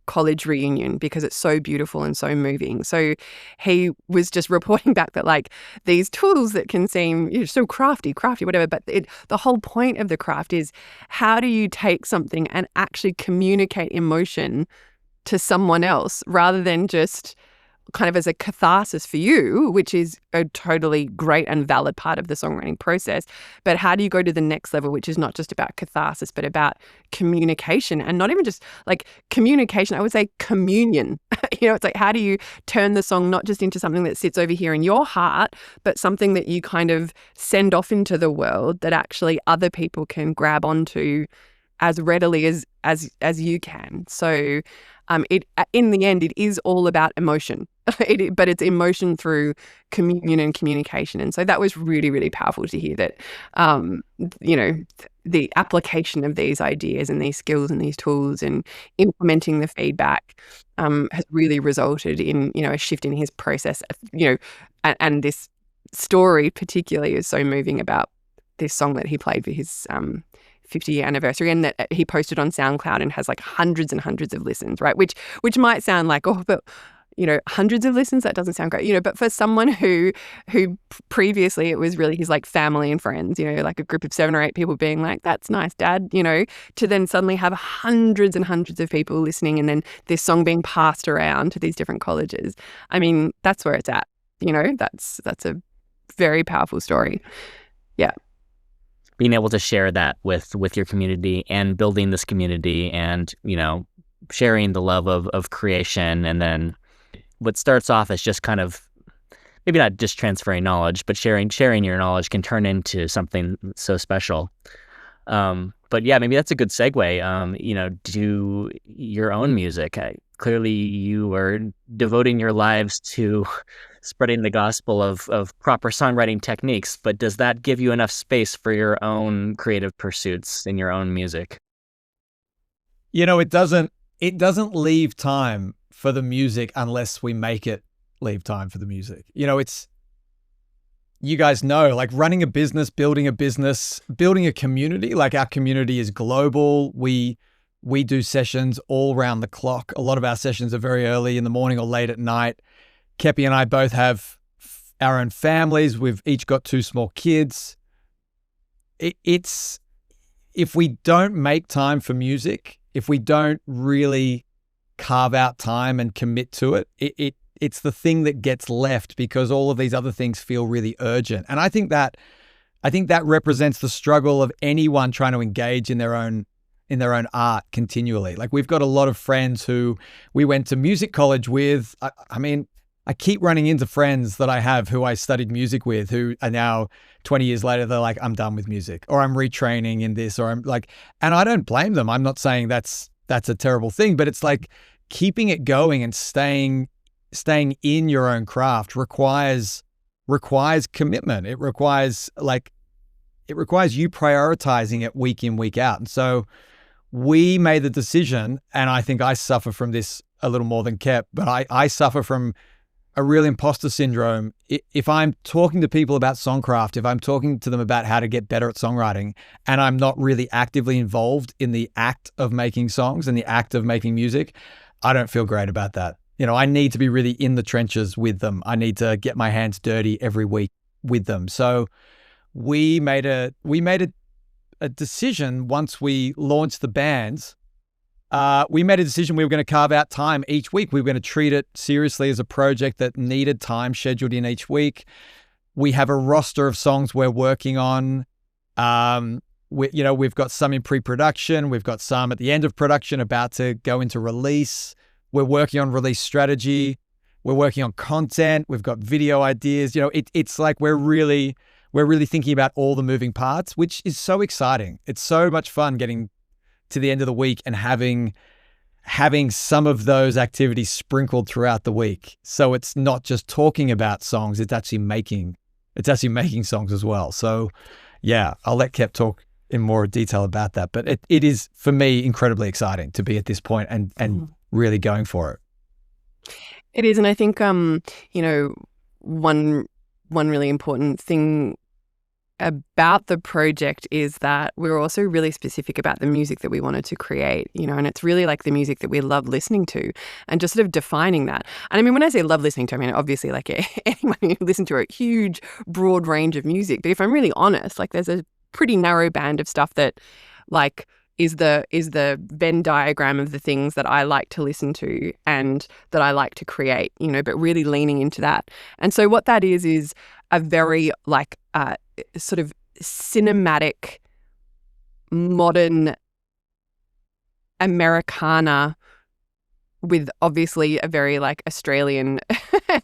college reunion because it's so beautiful and so moving. So he was just reporting back that these tools that can seem so crafty, whatever, but the whole point of the craft is how do you take something and actually communicate emotion to someone else rather than just kind of as a catharsis for you, which is a totally great and valid part of the songwriting process. But how do you go to the next level, which is not just about catharsis, but about communication, and not even just communication, I would say communion. It's how do you turn the song not just into something that sits over here in your heart, but something that you kind of send off into the world that actually other people can grab onto as readily as you can. So in the end, it is all about emotion, but it's emotion through communion and communication. And so that was really, really powerful to hear that, the application of these ideas and these skills and these tools and implementing the feedback has really resulted in, a shift in his process, and this story particularly is so moving about this song that he played for his 50-year anniversary, and that he posted on SoundCloud and has hundreds and hundreds of listens, right? Which might sound but hundreds of listens, that doesn't sound great, but for someone who previously it was really his family and friends, a group of 7 or 8 people being that's nice, Dad, to then suddenly have hundreds and hundreds of people listening, and then this song being passed around to these different colleges. I mean, that's where it's at. That's a very powerful story. Yeah. Being able to share that with your community and building this community and, sharing the love of creation. And then what starts off as just kind of maybe not just transferring knowledge, but sharing your knowledge can turn into something so special. But yeah, maybe that's a good segue, to your own music. Clearly you are devoting your lives to spreading the gospel of proper songwriting techniques, but does that give you enough space for your own creative pursuits in your own music? It doesn't leave time for the music unless we make it leave time for the music. It's, you guys know, running a business, building a community, our community is global. We do sessions all around the clock. A lot of our sessions are very early in the morning or late at night. Keppie and I both have our own families. We've each got 2 small kids. It's if we don't make time for music, if we don't really carve out time and commit to it, it's the thing that gets left because all of these other things feel really urgent. And I think that represents the struggle of anyone trying to engage in their own art continually. Like, we've got a lot of friends who we went to music college with. I mean, I keep running into friends that I have who I studied music with who are now 20 years later, they're like, I'm done with music, or I'm retraining in this, or I'm like, and I don't blame them. I'm not saying that's a terrible thing, but it's like keeping it going and staying in your own craft requires commitment. It requires you prioritizing it week in, week out. And so we made the decision, and I think I suffer from this a little more than Kep, but I suffer from a real imposter syndrome. If I'm talking to people about songcraft, if I'm talking to them about how to get better at songwriting, and I'm not really actively involved in the act of making songs and the act of making music, I don't feel great about that. I need to be really in the trenches with them. I need to get my hands dirty every week with them. So we made a decision once we launched the bands. We made a decision we were going to carve out time each week. We were going to treat it seriously as a project that needed time scheduled in each week. We have a roster of songs we're working on. We've got some in pre-production. We've got some at the end of production about to go into release. We're working on release strategy. We're working on content. We've got video ideas. It's like we're really thinking about all the moving parts, which is so exciting. It's so much fun getting to the end of the week and having some of those activities sprinkled throughout the week. So it's not just talking about songs, it's actually making songs as well. So yeah, I'll let Kep talk in more detail about that. But it is, for me, incredibly exciting to be at this point and really going for it. It is. And I think, one really important thing about the project is that we're also really specific about the music that we wanted to create, and it's really like the music that we love listening to and just sort of defining that. And I mean, when I say love listening to, I mean, obviously like anyone who listens to a huge, broad range of music. But if I'm really honest, like there's a pretty narrow band of stuff that like is the Venn diagram of the things that I like to listen to and that I like to create, but really leaning into that. And so what that is a very like sort of cinematic, modern Americana with obviously a very like Australian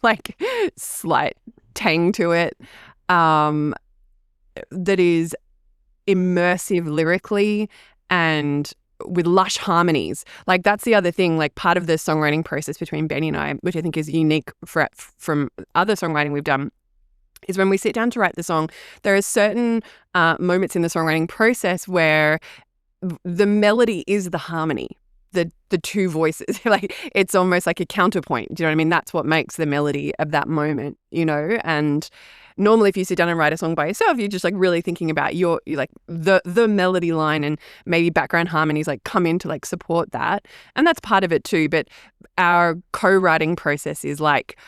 like slight tang to it, that is immersive lyrically and with lush harmonies. Like that's the other thing, like part of the songwriting process between Benny and I, which I think is unique from other songwriting we've done, is when we sit down to write the song, there are certain moments in the songwriting process where the melody is the harmony, the two voices. Like it's almost like a counterpoint. Do you know what I mean? That's what makes the melody of that moment, and normally if you sit down and write a song by yourself, you're just like really thinking about your like the melody line and maybe background harmonies like come in to like support that. And that's part of it too. But our co-writing process is like,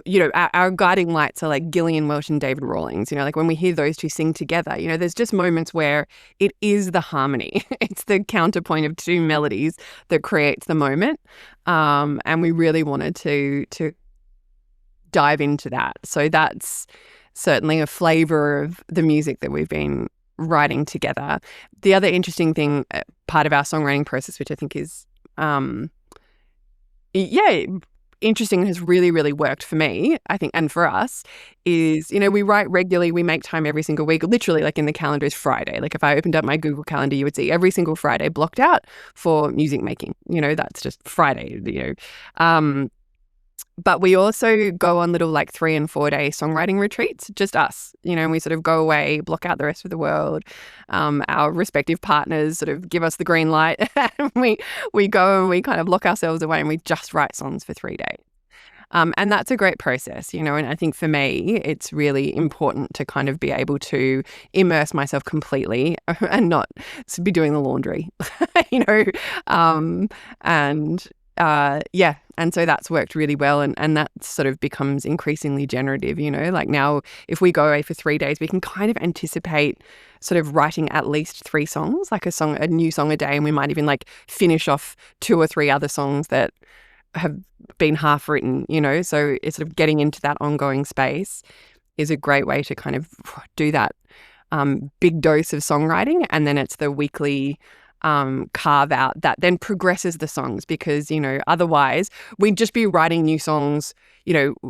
our guiding lights are like Gillian Welch and David Rawlings. Like when we hear those two sing together, there's just moments where it is the harmony. It's the counterpoint of two melodies that creates the moment. And we really wanted to dive into that. So that's certainly a flavor of the music that we've been writing together. The other interesting thing, part of our songwriting process, which I think is, interesting, has really, really worked for me, I think, and for us, is, we write regularly, we make time every single week, literally like in the calendar is Friday. Like if I opened up my Google Calendar, you would see every single Friday blocked out for music making. That's just Friday, But we also go on little like 3 and 4 day songwriting retreats, just us, and we sort of go away, block out the rest of the world. Our respective partners sort of give us the green light and we go and we kind of lock ourselves away and we just write songs for 3 days. And that's a great process, and I think for me, it's really important to kind of be able to immerse myself completely and not be doing the laundry, and so that's worked really well, and that sort of becomes increasingly generative, like now if we go away for 3 days, we can kind of anticipate sort of writing at least 3 songs, like a new song a day, and we might even like finish off 2 or 3 other songs that have been half written, so it's sort of getting into that ongoing space is a great way to kind of do that big dose of songwriting. And then it's the weekly carve out that then progresses the songs, because, otherwise we'd just be writing new songs.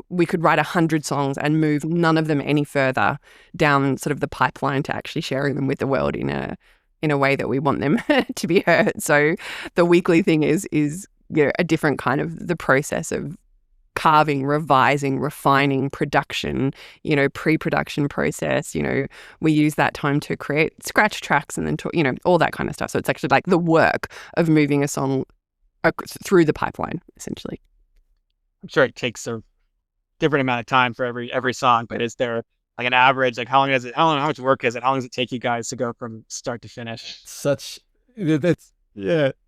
We could write 100 songs and move none of them any further down sort of the pipeline to actually sharing them with the world in a way that we want them to be heard. So the weekly thing is a different kind of the process of carving, revising, refining, production, pre-production process. We use that time to create scratch tracks and then all that kind of stuff. So it's actually like the work of moving a song through the pipeline, essentially. I'm sure it takes a different amount of time for every song, but is there like an average? Like how much work is it? How long does it take you guys to go from start to finish?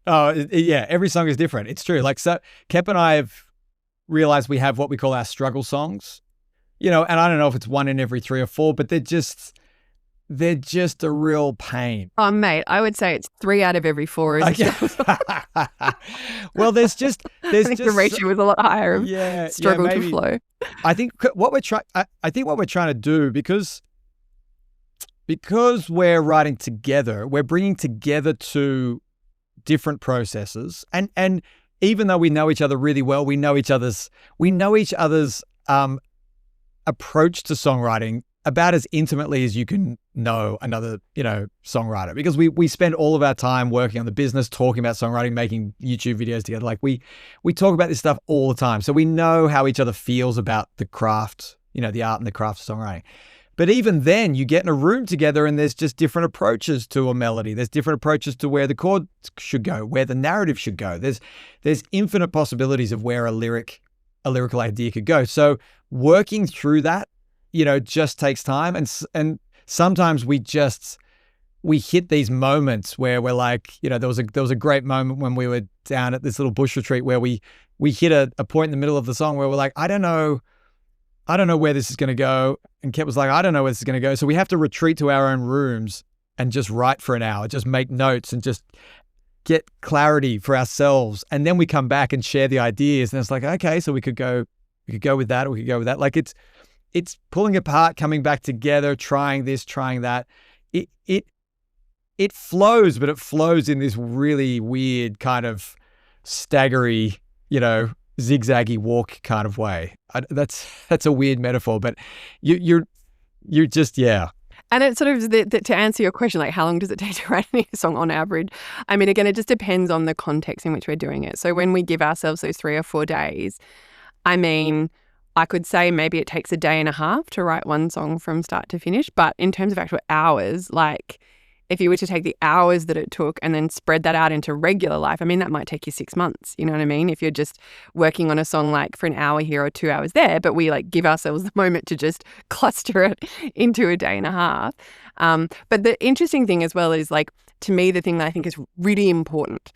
Every song is different. It's true. Like, so Kep and I have realized we have what we call our struggle songs, and I don't know if it's one in every 3 or 4, but they're just a real pain. Oh, mate, I would say it's 3 out of every 4 is Well, I think the ratio is a lot higher of struggle to flow. I think what we're trying to do, because we're writing together, we're bringing together 2 different processes, and even though we know each other really well, we know each other's approach to songwriting about as intimately as you can know another, songwriter, because we spend all of our time working on the business, talking about songwriting, making YouTube videos together. Like we talk about this stuff all the time. So we know how each other feels about the craft, the art and the craft of songwriting. But even then, you get in a room together and there's just different approaches to a melody. There's different approaches to where the chord should go, where the narrative should go. There's infinite possibilities of where a lyrical idea could go. So working through that, just takes time. And sometimes we hit these moments where we're like, there was a great moment when we were down at this little bush retreat where we hit a point in the middle of the song where we're like, I don't know where this is going to go. And Kep was like, I don't know where this is going to go. So we have to retreat to our own rooms and just write for an hour, just make notes and just get clarity for ourselves. And then we come back and share the ideas. And it's like, okay, so we could go with that, or we could go with that. Like it's pulling apart, coming back together, trying this, trying that. It flows, but it flows in this really weird kind of staggery, zigzaggy walk kind of way. That's a weird metaphor, but you're just, yeah. And it's sort of to answer your question, like how long does it take to write a song on average? I mean, again, it just depends on the context in which we're doing it. So when we give ourselves those 3 or 4 days, I mean, I could say maybe it takes a day and a half to write one song from start to finish. But in terms of actual hours, like if you were to take the hours that it took and then spread that out into regular life, I mean, that might take you 6 months. You know what I mean? If you're just working on a song like for an hour here or 2 hours there, but we like give ourselves the moment to just cluster it into a day and a half. But the interesting thing as well is, like, to me, the thing that I think is really important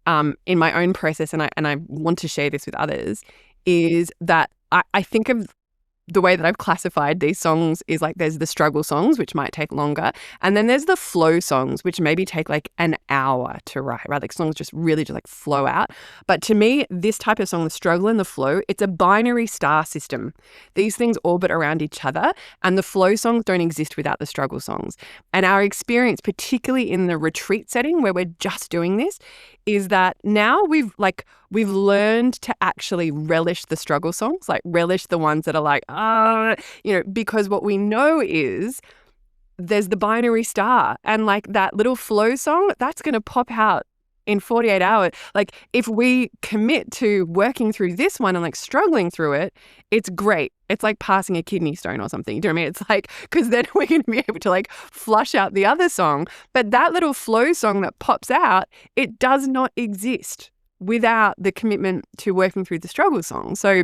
in my own process, and I want to share this with others, is that I think of the way that I've classified these songs is like there's the struggle songs, which might take longer. And then there's the flow songs, which maybe take like an hour to write, right? Like songs just really just like flow out. But to me, this type of song, the struggle and the flow, it's a binary star system. These things orbit around each other, and the flow songs don't exist without the struggle songs. And our experience, particularly in the retreat setting where we're just doing this, is that now we've learned to actually relish the struggle songs, like relish the ones that are like, because what we know is there's the binary star, and like that little flow song, that's going to pop out in 48 hours. Like if we commit to working through this one and like struggling through it, it's great. It's like passing a kidney stone or something. Do you know what I mean? It's like, because then we're going to be able to like flush out the other song. But that little flow song that pops out, it does not exist without the commitment to working through the struggle song. So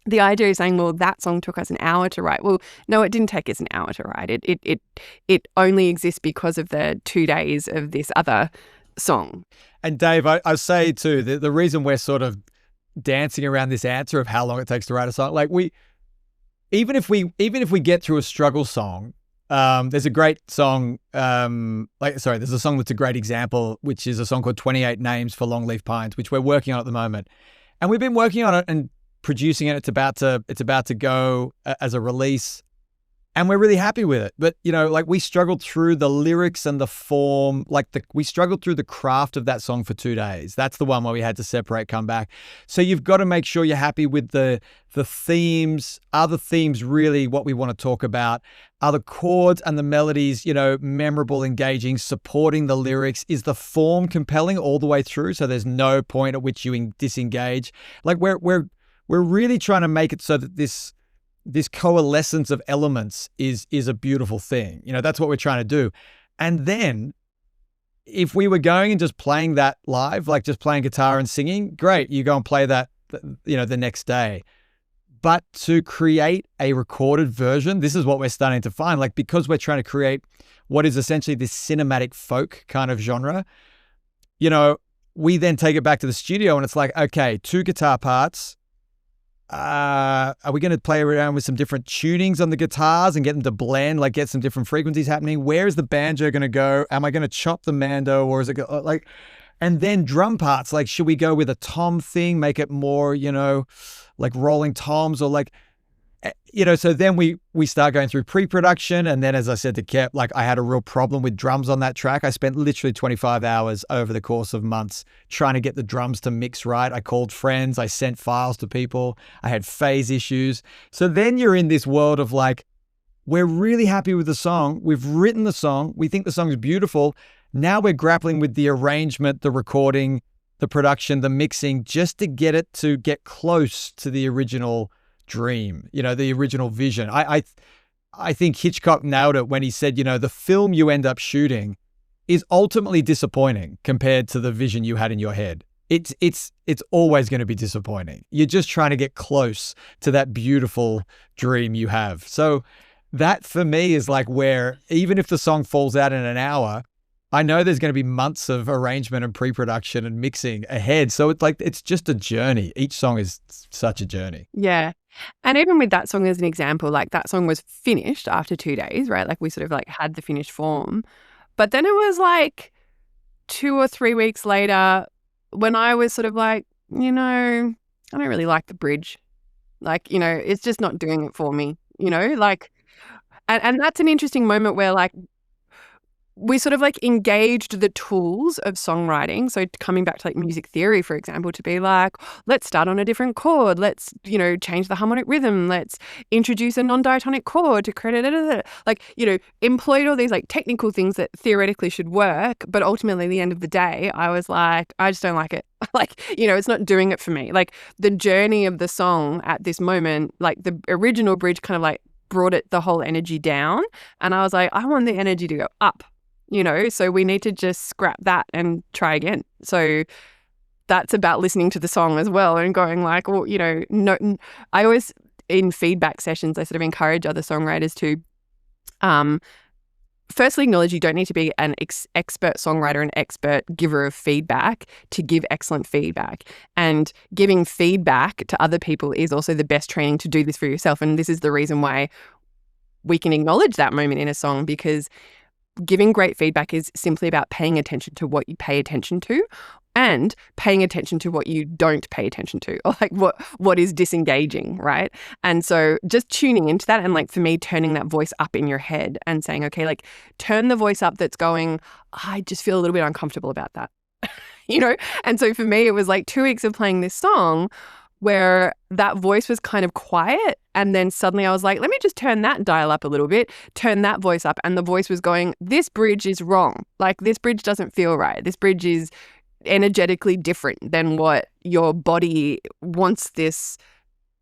the idea is saying, well, that song took us an hour to write. Well, no, it didn't take us an hour to write. It only exists because of the 2 days of this other song. And Dave, I say too, the reason we're sort of dancing around this answer of how long it takes to write a song, like even if we get through a struggle song, there's a great song, there's a song that's a great example, which is a song called 28 Names for Longleaf Pines, which we're working on at the moment. And we've been working on it and producing it. It's about to go as a release. And we're really happy with it. But, like we struggled through the lyrics and the form, we struggled through the craft of that song for 2 days. That's the one where we had to separate, come back. So you've got to make sure you're happy with the themes. Are the themes really what we want to talk about? Are the chords and the melodies, memorable, engaging, supporting the lyrics? Is the form compelling all the way through? So there's no point at which you disengage. Like we're really trying to make it so that this coalescence of elements is a beautiful thing. That's what we're trying to do. And then if we were going and just playing that live, like just playing guitar and singing, great, you go and play that, the next day. But to create a recorded version, this is what we're starting to find, like, because we're trying to create what is essentially this cinematic folk kind of genre, we then take it back to the studio and it's like, okay, 2 guitar parts. Are we going to play around with some different tunings on the guitars and get them to blend, like get some different frequencies happening? Where is the banjo going to go? Am I going to chop the mando, or is it like, and then drum parts, like, should we go with a tom thing, make it more, like rolling toms, or like, so then we start going through pre-production. And then, as I said to Kep, like I had a real problem with drums on that track. I spent literally 25 hours over the course of months trying to get the drums to mix right. I called friends, I sent files to people, I had phase issues. So then you're in this world of like, we're really happy with the song. We've written the song. We think the song is beautiful. Now we're grappling with the arrangement, the recording, the production, the mixing, just to get it to get close to the original dream, the original vision. I think Hitchcock nailed it when he said, the film you end up shooting is ultimately disappointing compared to the vision you had in your head. It's always going to be disappointing. You're just trying to get close to that beautiful dream you have. So that for me is like where, even if the song falls out in an hour, I know there's going to be months of arrangement and pre-production and mixing ahead. So it's like, it's just a journey. Each song is such a journey. Yeah. And even with that song as an example, like that song was finished after 2 days, right? Like we sort of like had the finished form. But then it was like 2 or 3 weeks later when I was sort of like, I don't really like the bridge. Like, it's just not doing it for me, like, and that's an interesting moment where like, we sort of like engaged the tools of songwriting. So coming back to like music theory, for example, to be like, let's start on a different chord. Let's, change the harmonic rhythm. Let's introduce a non-diatonic chord to create like, employed all these like technical things that theoretically should work. But ultimately at the end of the day, I was like, I just don't like it. Like, it's not doing it for me. Like the journey of the song at this moment, like the original bridge kind of like brought the whole energy down. And I was like, I want the energy to go up. So we need to just scrap that and try again. So that's about listening to the song as well and going like, well, no, I always, in feedback sessions, I sort of encourage other songwriters to firstly acknowledge you don't need to be an expert songwriter, an expert giver of feedback to give excellent feedback. And giving feedback to other people is also the best training to do this for yourself. And this is the reason why we can acknowledge that moment in a song, because giving great feedback is simply about paying attention to what you pay attention to and paying attention to what you don't pay attention to, or like what is disengaging, right? And so just tuning into that and like for me, turning that voice up in your head and saying, okay, like turn the voice up that's going, I just feel a little bit uncomfortable about that, And so for me, it was like 2 weeks of playing this song where that voice was kind of quiet. And then suddenly I was like, let me just turn that dial up a little bit, turn that voice up. And the voice was going, this bridge is wrong. Like this bridge doesn't feel right. This bridge is energetically different than what your body wants this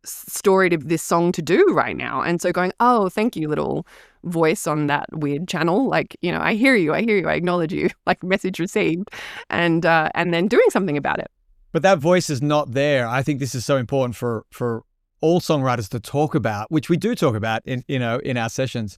story to this song to do right now. And so going, oh, thank you, little voice on that weird channel. Like, I hear you, I acknowledge you, like message received, and then doing something about it. But that voice is not there. I think this is so important for all songwriters to talk about, which we do talk about in our sessions.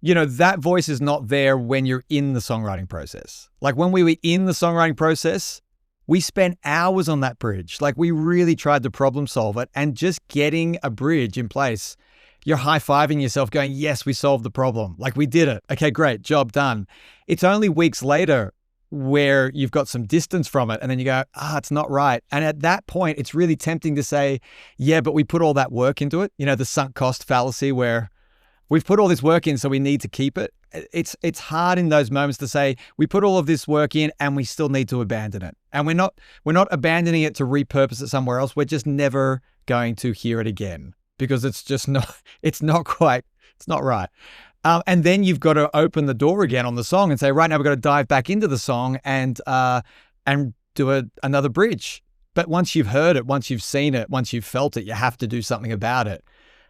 That voice is not there when you're in the songwriting process. Like when we were in the songwriting process, we spent hours on that bridge. Like we really tried to problem solve it, and just getting a bridge in place, you're high-fiving yourself going, yes, we solved the problem. Like we did it. Okay, great, job done. It's only weeks later where you've got some distance from it, and then you go, it's not right. And at that point, it's really tempting to say, yeah, but we put all that work into it. The sunk cost fallacy, where we've put all this work in, so we need to keep it. It's hard in those moments to say we put all of this work in and we still need to abandon it. And we're not abandoning it to repurpose it somewhere else. We're just never going to hear it again because it's just not, it's not right. And then you've got to open the door again on the song and say, right now we've got to dive back into the song and do another bridge. But once you've heard it, once you've seen it, once you've felt it, you have to do something about it.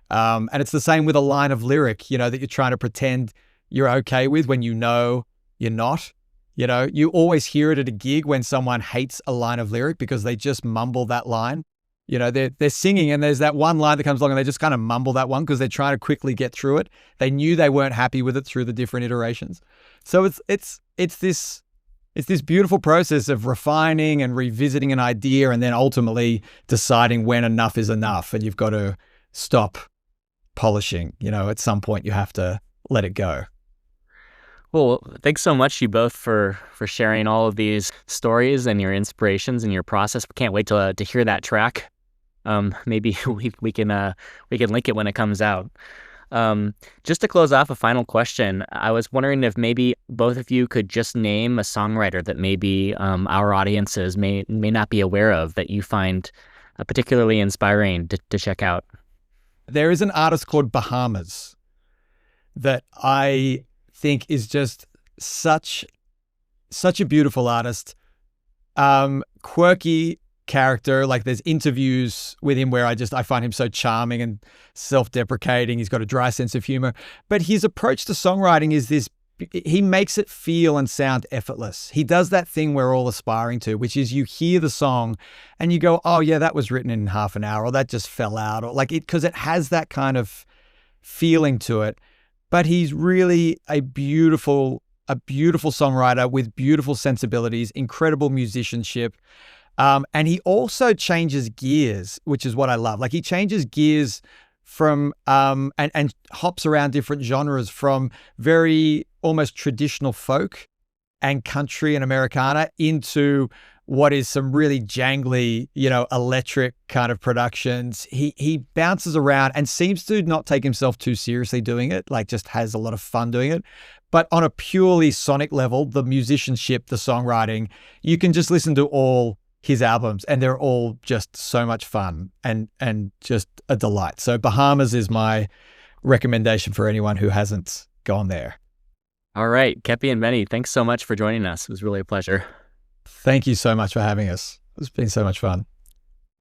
And it's the same with a line of lyric, that you're trying to pretend you're okay with when you're not. You always hear it at a gig when someone hates a line of lyric because they just mumble that line. They're singing and there's that one line that comes along and they just kind of mumble that one because they're trying to quickly get through it. They knew they weren't happy with it through the different iterations. So it's this beautiful process of refining and revisiting an idea and then ultimately deciding when enough is enough, and you've got to stop polishing. At some point you have to let it go. Well, thanks so much, you both, for sharing all of these stories and your inspirations and your process. We can't wait to hear that track. Maybe we can link it when it comes out. Just to close off, a final question. I was wondering if maybe both of you could just name a songwriter that maybe our audiences may not be aware of, that you find particularly inspiring to check out. There is an artist called Bahamas that I think is just such a beautiful artist. Quirky character. Like, there's interviews with him where I find him so charming and self-deprecating. He's got a dry sense of humor, but his approach to songwriting is this: he makes it feel and sound effortless. He does that thing we're all aspiring to, which is you hear the song and you go, oh yeah, that was written in half an hour, or that just fell out, or like it, because it has that kind of feeling to it. But he's really a beautiful songwriter with beautiful sensibilities, incredible musicianship. And he also changes gears, which is what I love. Like, he changes gears from and hops around different genres, from very almost traditional folk and country and Americana into what is some really jangly, electric kind of productions. He bounces around and seems to not take himself too seriously doing it, like just has a lot of fun doing it. But on a purely sonic level, the musicianship, the songwriting, you can just listen to all his albums and they're all just so much fun and just a delight. So Bahamas is my recommendation for anyone who hasn't gone there. All right, Keppie and Benny, thanks so much for joining us. It was really a pleasure. Thank you so much for having us. It's been so much fun.